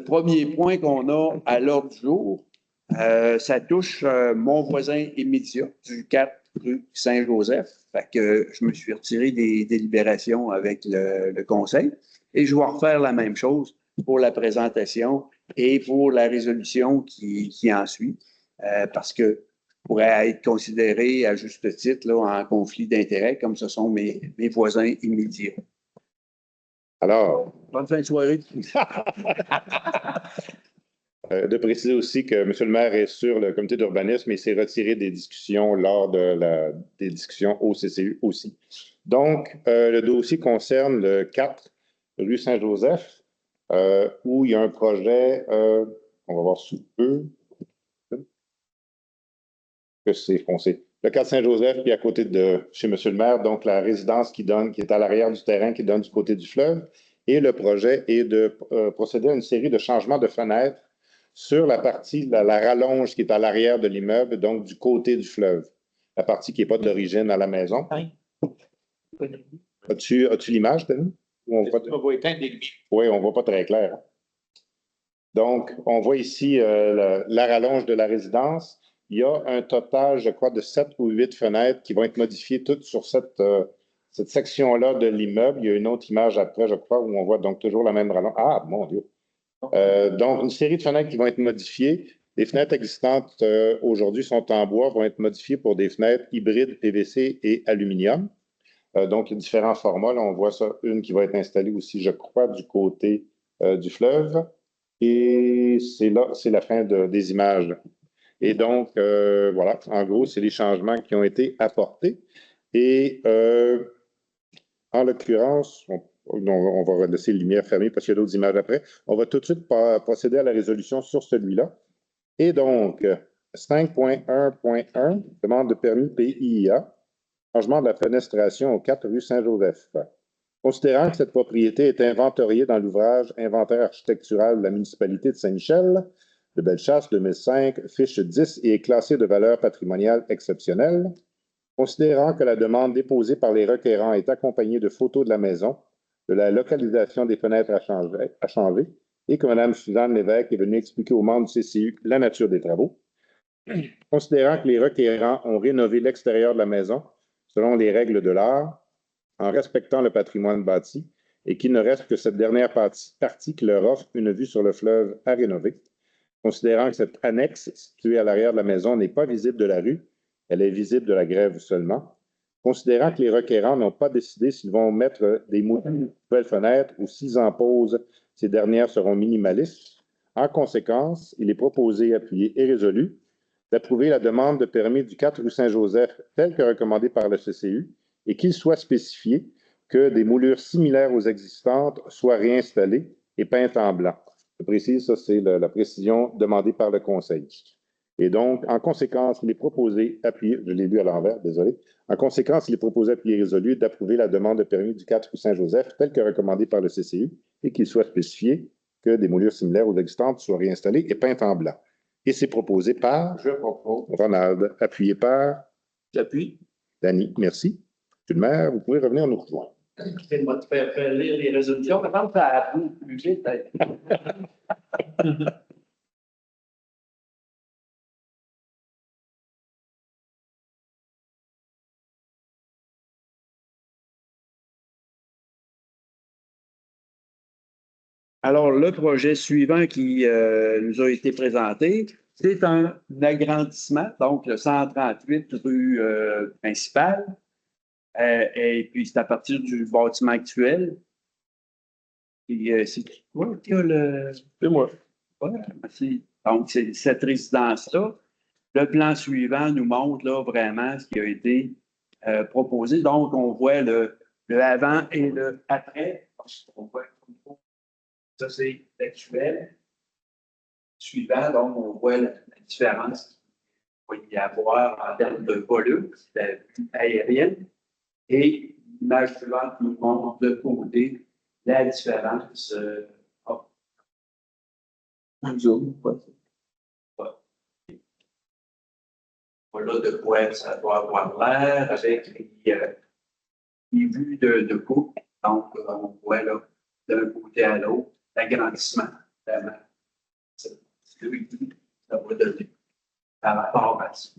premier point qu'on a à l'ordre du jour, ça touche mon voisin immédiat du 4 rue Saint-Joseph. Fait que je me suis retiré des délibérations avec le conseil et je vais refaire la même chose pour la présentation et pour la résolution qui en suit, parce que pourrait être considéré à juste titre là, en conflit d'intérêts, comme ce sont mes voisins immédiats. Alors, bonne fin de soirée. De préciser aussi que M. le maire est sur le comité d'urbanisme et s'est retiré des discussions lors des discussions au CCU aussi. Donc, le dossier concerne le 4 rue Saint-Joseph, où il y a un projet, on va voir sous peu, que c'est foncé. Le 4 Saint-Joseph, puis à côté de chez M. le maire, donc la résidence qui est à l'arrière du terrain, qui donne du côté du fleuve. Et le projet est de procéder à une série de changements de fenêtres sur la partie, la rallonge qui est à l'arrière de l'immeuble, donc du côté du fleuve. La partie qui n'est pas d'origine à la maison. As-tu l'image, Denis? Oui, on ne voit pas très clair. Donc, on voit ici la rallonge de la résidence. Il y a un total, je crois, de 7 ou 8 fenêtres qui vont être modifiées toutes sur cette cette section-là de l'immeuble. Il y a une autre image après, je crois, où on voit donc toujours la même rallonge. Ah, mon Dieu! Donc, une série de fenêtres qui vont être modifiées. Les fenêtres existantes aujourd'hui sont en bois, vont être modifiées pour des fenêtres hybrides PVC et aluminium. Donc, il y a différents formats. Là, on voit ça, une qui va être installée aussi, je crois, du côté du fleuve. Et c'est là, c'est la fin des images. Et donc, voilà, en gros, c'est les changements qui ont été apportés. Et en l'occurrence, on va laisser les lumières fermées parce qu'il y a d'autres images après. On va tout de suite procéder à la résolution sur celui-là. Et donc, 5.1.1, demande de permis PIA, changement de la fenestration aux 4 rue Saint-Joseph. Considérant que cette propriété est inventoriée dans l'ouvrage Inventaire architectural de la municipalité de Saint-Michel, de Bellechasse 2005, fiche 10 et est classée de valeur patrimoniale exceptionnelle, considérant que la demande déposée par les requérants est accompagnée de photos de la maison, de la localisation des fenêtres à changer, et que Mme Suzanne Lévesque est venue expliquer aux membres du CCU la nature des travaux, considérant que les requérants ont rénové l'extérieur de la maison selon les règles de l'art, en respectant le patrimoine bâti, et qu'il ne reste que cette dernière partie qui leur offre une vue sur le fleuve à rénover, considérant que cette annexe située à l'arrière de la maison n'est pas visible de la rue, elle est visible de la grève seulement, considérant que les requérants n'ont pas décidé s'ils vont mettre des nouvelles fenêtres ou s'ils en posent, ces dernières seront minimalistes. En conséquence, il est proposé, appuyé et résolu d'approuver la demande de permis du 4 rue Saint-Joseph telle que recommandée par le CCU et qu'il soit spécifié que des moulures similaires aux existantes soient réinstallées et peintes en blanc. Je précise, ça c'est la précision demandée par le Conseil. Et donc, en conséquence, il est proposé, appuyé, je l'ai lu à l'envers, désolé. En conséquence, il est proposé, appuyé et résolu d'approuver la demande de permis du 4 rue Saint-Joseph telle que recommandée par le CCU et qu'il soit spécifié que des moulures similaires aux existantes soient réinstallées et peintes en blanc. Et c'est proposé par Je propose. Ronald, appuyé par J'appuie. Danny. Merci. Monsieur le maire, vous pouvez revenir nous rejoindre. Excusez-moi de faire lire les résolutions. Maintenant, ça approuve plus vite. Alors, le projet suivant qui nous a été présenté, c'est un agrandissement, donc le 138 rue principale. Et puis, c'est à partir du bâtiment actuel. Et c'est toi qui a le. C'est moi. Ouais, merci. Donc, c'est cette résidence-là. Le plan suivant nous montre là, vraiment ce qui a été proposé. Donc, on voit le avant et le après. On voit ça, c'est l'actuel. Suivant, donc, on voit la différence qu'il va y avoir en termes de volume, c'est la vue aérienne. Et l'image suivante nous montre de côté la différence. Un zoom, quoi. Voilà de quoi ça doit avoir l'air avec les vues de coupe. Donc, on voit là, d'un côté à l'autre, l'agrandissement. C'est lui qui ça va donner par rapport à ce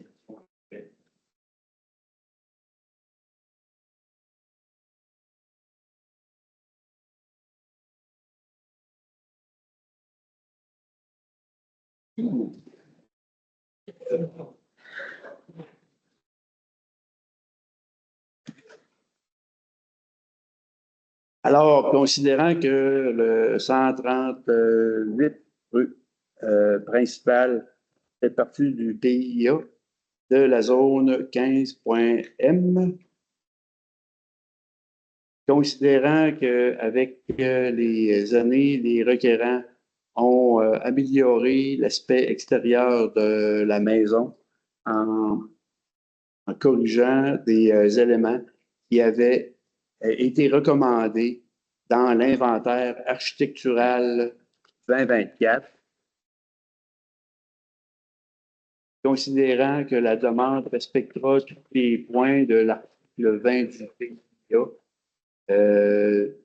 Alors, considérant que le 138 rue principale fait partie du PIA de la zone 15.M, considérant qu'avec les années, les requérants ont amélioré l'aspect extérieur de la maison en corrigeant des éléments qui avaient été recommandés dans l'inventaire architectural 2024, considérant que la demande respectera tous les points de l'article 20 du PIA,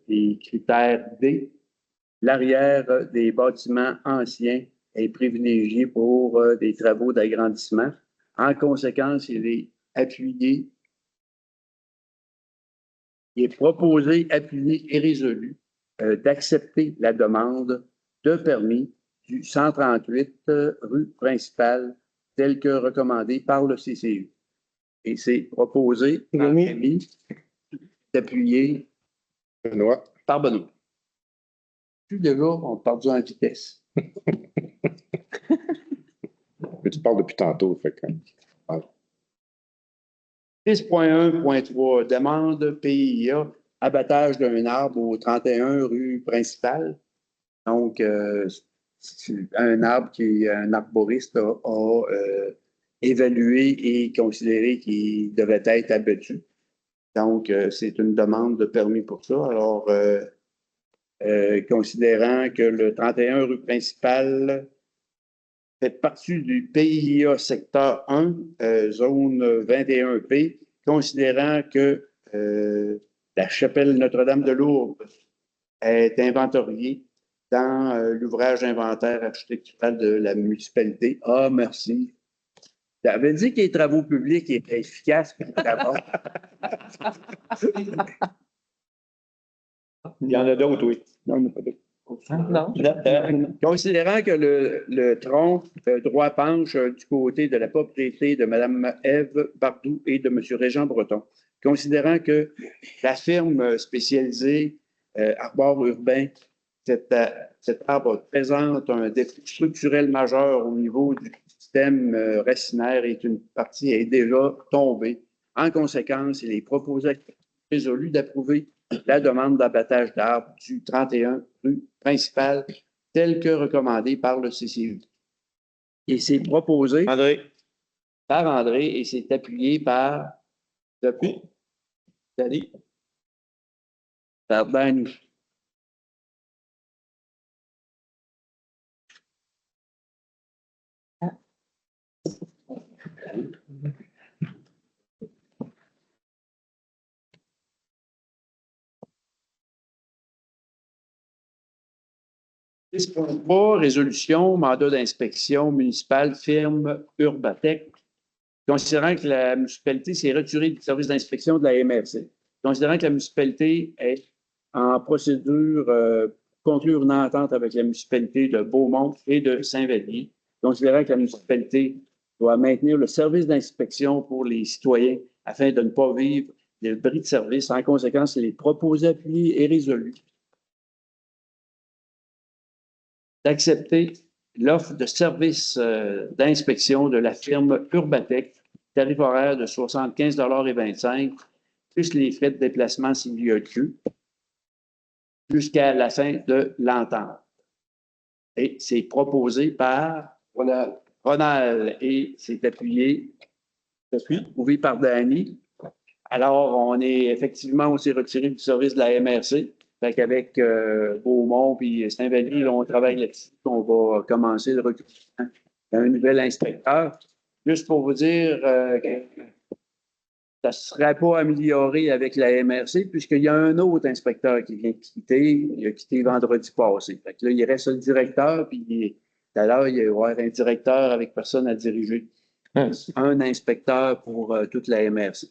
les critères D, l'arrière des bâtiments anciens est privilégié pour des travaux d'agrandissement. En conséquence, il est appuyé Il est proposé, appuyé et résolu d'accepter la demande de permis du 138 rue principale telle que recommandée par le CCU. Et c'est proposé par Rémi. Rémi, appuyé Benoît. par Benoît. Plus de là, on est perdu en vitesse. Mais tu parles depuis tantôt. Fait que... 6.1.3, demande PIA, abattage d'un arbre au 31 rue principale. Donc, c'est un arbre un arboriste a évalué et considéré qu'il devait être abattu. Donc, c'est une demande de permis pour ça. Alors, considérant que le 31 rue principale fait partie du PIA secteur 1, zone 21P, considérant que la chapelle Notre-Dame de Lourdes est inventoriée dans l'ouvrage d'inventaire architectural de la municipalité. Ah, merci. Tu avais dit que les travaux publics étaient efficaces. D'abord. Il y en a d'autres, oui. Non, il n'y en a pas d'autres. Non. Considérant que le tronc droit penche du côté de la propriété de Mme Ève Bardou et de M. Régent Breton, considérant que la firme spécialisée Arbor Urbain, cet arbre présente un défi structurel majeur au niveau du système racinaire et une partie est déjà tombée. En conséquence, il est proposé résolu d'approuver la demande d'abattage d'arbres du 31 rue principale telle que recommandée par le CCU. Et c'est proposé André. par André et c'est appuyé par Danny. Par Danny. Résolution, mandat d'inspection municipale, firme Urbatec. Considérant que la municipalité s'est retirée du service d'inspection de la MRC, considérant que la municipalité est en procédure conclure une entente avec la municipalité de Beaumont et de Saint-Vallier, considérant que la municipalité doit maintenir le service d'inspection pour les citoyens afin de ne pas vivre des bris de service. En conséquence, il est proposé, appuyé et résolu d'accepter l'offre de service d'inspection de la firme Urbatec, tarif horaire de 75,25 $, plus les frais de déplacement s'il y a lieu, jusqu'à la fin de l'entente. Et c'est proposé par Ronald et c'est appuyé par Danny. Alors, on s'est retiré du service de la MRC. Fait qu'avec Beaumont et Saint-Vallier, on travaille là-dessus. On va commencer le recrutement d'un nouvel inspecteur. Juste pour vous dire que ça ne serait pas amélioré avec la MRC, puisqu'il y a un autre inspecteur qui vient de quitter. Il a quitté vendredi passé. Fait que là, il reste le directeur, puis tout à l'heure, il y aura un directeur avec personne à diriger. Un inspecteur pour toute la MRC.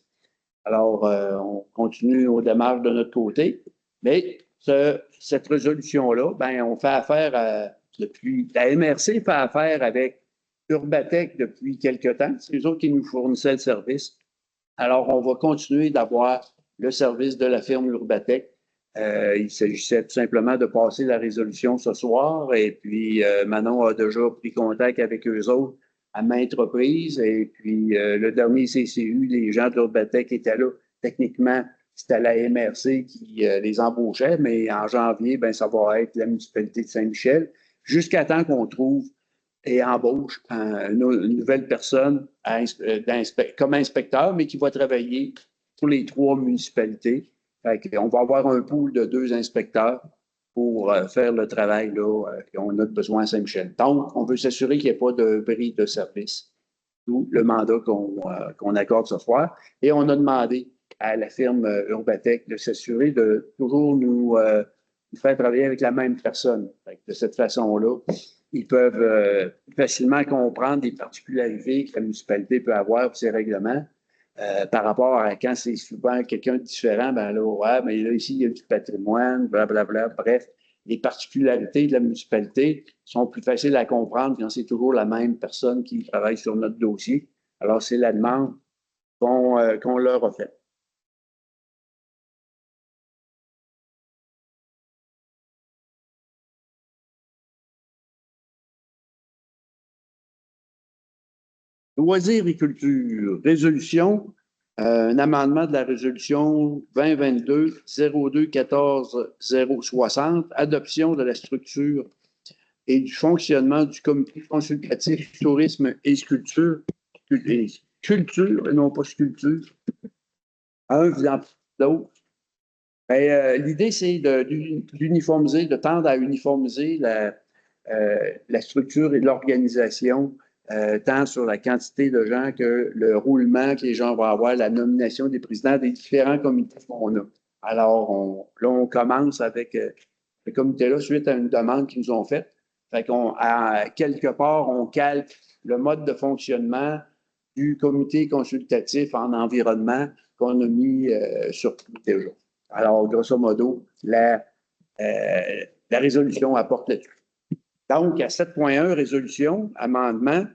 Alors, on continue aux démarches de notre côté. Mais cette résolution-là, ben, on fait affaire la MRC fait affaire avec Urbatec depuis quelque temps. C'est eux autres qui nous fournissaient le service. Alors, on va continuer d'avoir le service de la firme Urbatec. Il s'agissait tout simplement de passer la résolution ce soir. Et puis, Manon a déjà pris contact avec eux autres à maintes reprises. Et puis, le dernier CCU, les gens de l'Urbatec étaient là. Techniquement, c'était la MRC qui les embauchait, mais en janvier, ben, ça va être la municipalité de Saint-Michel, jusqu'à temps qu'on trouve et embauche une nouvelle personne comme inspecteur, mais qui va travailler pour les 3 municipalités. On va avoir un pool de 2 inspecteurs pour faire le travail qu'on a besoin à Saint-Michel. Donc, on veut s'assurer qu'il n'y ait pas de bris de service. D'où le mandat qu'on accorde ce soir. Et on a demandé à la firme Urbatec de s'assurer de toujours nous faire travailler avec la même personne. De cette façon-là, ils peuvent facilement comprendre les particularités que la municipalité peut avoir pour ses règlements. par rapport à quand c'est souvent quelqu'un de différent, ben là, ouais, mais là, ici, il y a du patrimoine, blablabla. Bref, les particularités de la municipalité sont plus faciles à comprendre quand c'est toujours la même personne qui travaille sur notre dossier. Alors, c'est la demande qu'on leur a faite. Loisirs et culture, résolution, un amendement de la résolution 2022-02-14-060, adoption de la structure et du fonctionnement du comité consultatif tourisme et culture, culture et non pas sculpture. Un vient l'autre. L'idée, c'est d'uniformiser, de tendre à uniformiser la structure et l'organisation, tant sur la quantité de gens que le roulement que les gens vont avoir, la nomination des présidents des différents comités qu'on a. Alors, là, on commence avec ce comité-là suite à une demande qu'ils nous ont faite. Fait quelque part, on calque le mode de fonctionnement du comité consultatif en environnement qu'on a mis sur déjà. Alors, grosso modo, la résolution apporte là-dessus. Donc, à 7.1, résolution, amendement,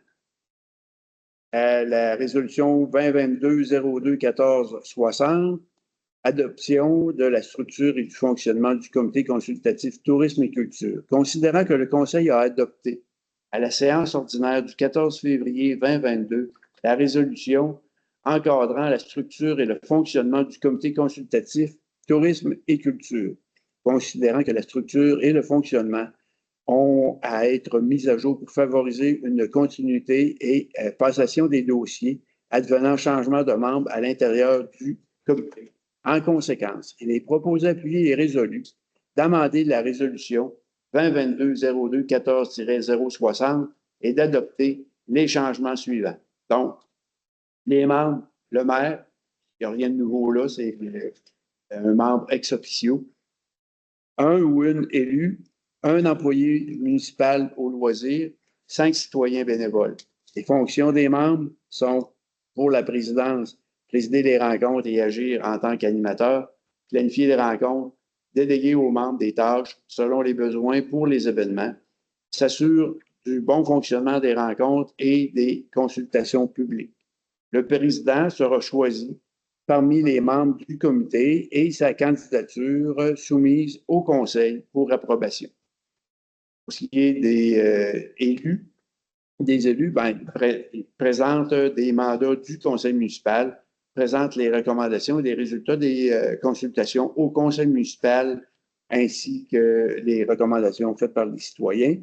la résolution 2022-02-14-60, adoption de la structure et du fonctionnement du comité consultatif tourisme et culture. Considérant que le Conseil a adopté à la séance ordinaire du 14 février 2022 la résolution encadrant la structure et le fonctionnement du comité consultatif tourisme et culture, considérant que la structure et le fonctionnement ont à être mis à jour pour favoriser une continuité et passation des dossiers advenant changement de membres à l'intérieur du comité. En conséquence, il est proposé, appuyé et résolu d'amender la résolution 2022-02-14-060 et d'adopter les changements suivants. Donc, les membres, le maire, il n'y a rien de nouveau là, c'est un membre ex officio, un ou une élu, un employé municipal au loisir, 5 citoyens bénévoles. Les fonctions des membres sont, pour la présidence, présider les rencontres et agir en tant qu'animateur, planifier les rencontres, déléguer aux membres des tâches selon les besoins pour les événements, s'assure du bon fonctionnement des rencontres et des consultations publiques. Le président sera choisi parmi les membres du comité et sa candidature soumise au conseil pour approbation. Pour ce qui est des élus, ils présentent des mandats du conseil municipal, présentent les recommandations et les résultats des consultations au conseil municipal ainsi que les recommandations faites par les citoyens.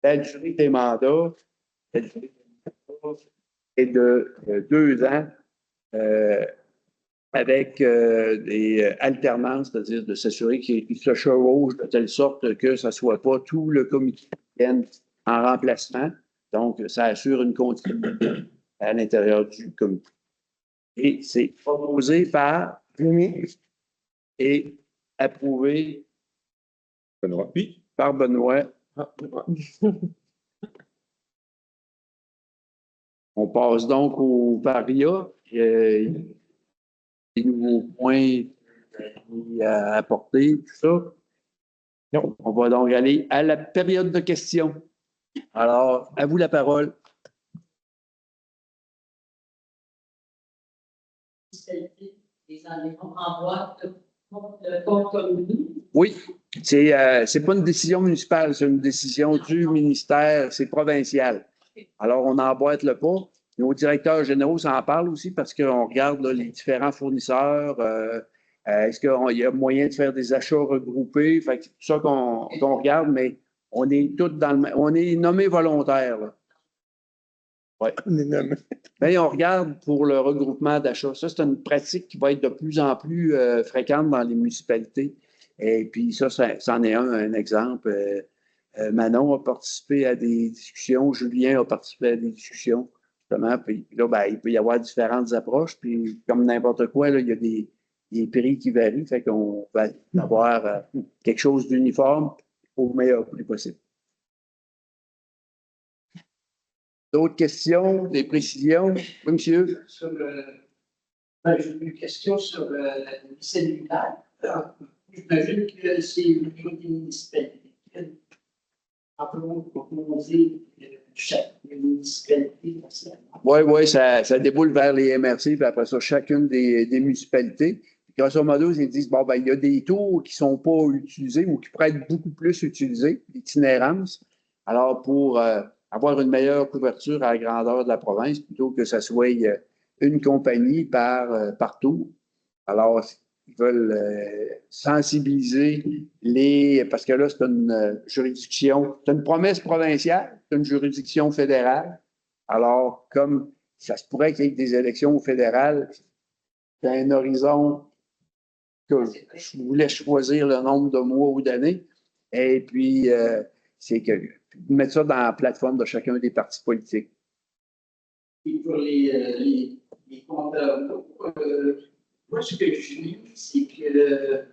La durée des mandats est de 2 ans avec des alternances, c'est-à-dire de s'assurer qu'ils se chevauchent de telle sorte que ça ne soit pas tout le comité qui vienne en remplacement. Donc, ça assure une continuité à l'intérieur du comité. Et c'est proposé par Rémi et approuvé Benoît. par Benoît. On passe donc au paria. Des nouveaux points à apporter, tout ça. Non. On va donc aller à la période de questions. Alors, à vous la parole. Des environnements en boîte de contrôle. Oui, c'est pas une décision municipale, c'est une décision du ministère, c'est provincial. Alors, on emboîte le pas. Nos directeurs généraux s'en parlent aussi parce qu'on regarde là, les différents fournisseurs. Est-ce qu'il y a moyen de faire des achats regroupés? Fait que c'est tout ça qu'on regarde, mais on est tous on est nommés volontaires. Là. Ouais. Bien, on regarde pour le regroupement d'achats. Ça, c'est une pratique qui va être de plus en plus fréquente dans les municipalités. Et puis ça, c'en est un exemple. Manon a participé à des discussions, Julien a participé à des discussions, justement. Puis là, ben, il peut y avoir différentes approches. Puis comme n'importe quoi, là, il y a des prix qui varient. Fait qu'on va avoir quelque chose d'uniforme au meilleur prix possible. D'autres questions, des précisions? Oui, monsieur? Sur J'ai une question sur la vie cellulaire. J'imagine que c'est au niveau des municipalités. Appelons proposer chaque municipalité. Oui, ça déboule vers les MRC, puis après ça, chacune des municipalités. Grosso modo, ils disent, bon, ben, il y a des tours qui ne sont pas utilisés ou qui pourraient être beaucoup plus utilisés, l'itinérance. Alors, pour avoir une meilleure couverture à la grandeur de la province, plutôt que ça soit une compagnie par tour. Alors, ils veulent sensibiliser parce que là, c'est une juridiction, c'est une promesse provinciale, c'est une juridiction fédérale. Alors, comme ça se pourrait qu'il y ait des élections fédérales, c'est un horizon que je voulais choisir le nombre de mois ou d'années. Et puis, c'est que mettre ça dans la plateforme de chacun des partis politiques. Et pour les compteurs, moi, ce que je dis, c'est que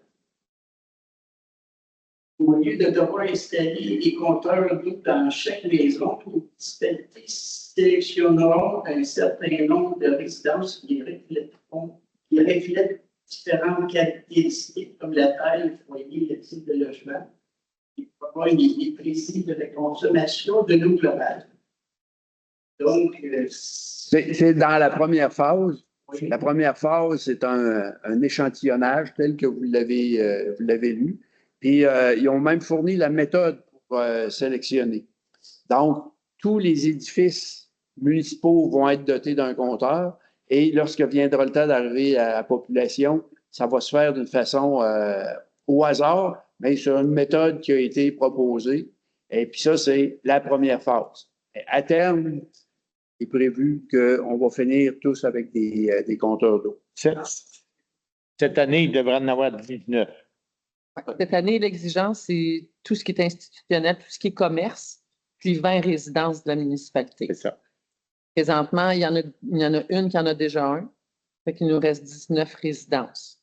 au lieu de devoir installer des compteurs d'eau dans chaque maison, les municipalités sélectionneront un certain nombre de résidences qui reflètent différentes caractéristiques comme la taille, le foyer, le type de logement. Il faut avoir une idée précise de la consommation de l'eau globale. Donc, c'est dans la première phase. Oui. La première phase, c'est un échantillonnage tel que vous l'avez lu. Puis, ils ont même fourni la méthode pour sélectionner. Donc, tous les édifices municipaux vont être dotés d'un compteur et lorsque viendra le temps d'arriver à la population, ça va se faire d'une façon au hasard, mais sur une méthode qui a été proposée. Et puis ça, c'est la première phase. Et à terme, il est prévu qu'on va finir tous avec des compteurs d'eau. Cette année, il devrait en avoir 19. Cette année, l'exigence, c'est tout ce qui est institutionnel, tout ce qui est commerce, puis 20 résidences de la municipalité. C'est ça. Présentement, il y en a une qui en a déjà un. Fait qu'il nous reste 19 résidences.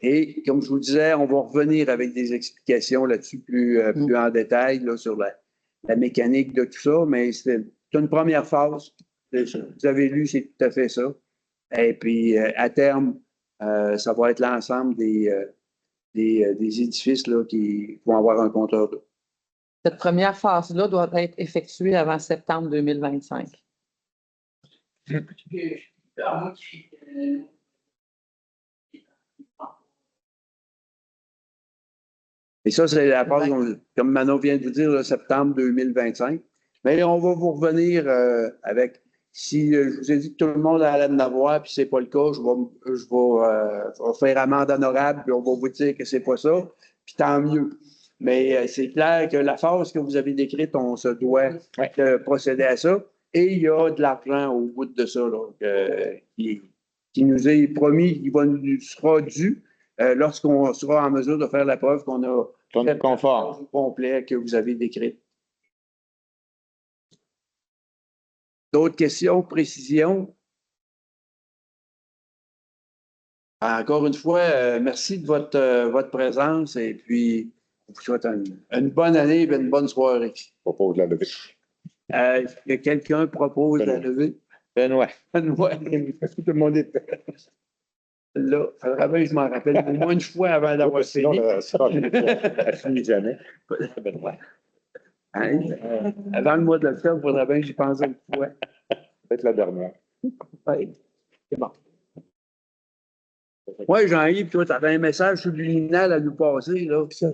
Et comme je vous disais, on va revenir avec des explications là-dessus plus en détail là, sur la mécanique de tout ça, mais c'est une première phase. Vous avez lu, c'est tout à fait ça. Et puis, à terme, ça va être l'ensemble des édifices là, qui vont avoir un compteur d'eau. Cette première phase-là doit être effectuée avant septembre 2025. Et ça, c'est la phase, comme Manon vient de vous dire, là, septembre 2025. Mais on va vous revenir avec, si je vous ai dit que tout le monde allait en avoir, puis c'est pas le cas, je vais faire amende honorable, puis on va vous dire que c'est pas ça, puis tant mieux. Mais c'est clair que la phase que vous avez décrite, on se doit procéder à ça. Et il y a de l'argent au bout de ça, là, qui nous est promis, qui nous sera dû lorsqu'on sera en mesure de faire la preuve qu'on a Ton confort complet que vous avez décrit. D'autres questions, précisions? Encore une fois, merci de votre présence et puis on vous souhaite une bonne année et une bonne soirée. Je propose la levée. Est-ce que quelqu'un propose la levée? Benoît. Benoît. Est-ce que tout le monde est prêt? Là, je m'en rappelle au moins une fois avant d'avoir fini. Elle finit jamais. Benoît. Hein? Avant le mois d'octobre, il faudrait bien que j'y pense une fois. Peut-être la dernière. Oui, c'est bon. Oui, Jean-Yves, toi, tu avais un message subliminal à nous passer, là. Tu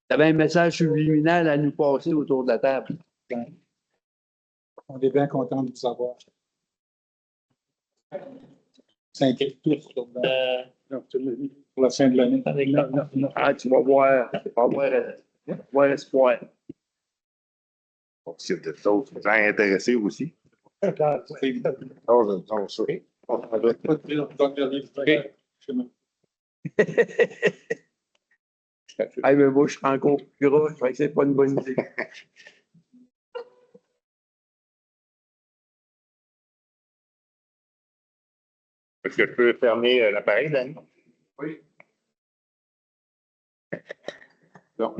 avais un message subliminal à nous passer autour de la table. On est bien content de vous avoir. 5 tours pour la fin de l'année. Ah, tu vas voir espoir. S'il y a d'autres gens intéressés aussi. Non, ça. Ah, mais moi, je suis encore plus gras, je crois que c'est pas une bonne idée. Est-ce que je peux fermer l'appareil, Danny? Oui. Bon.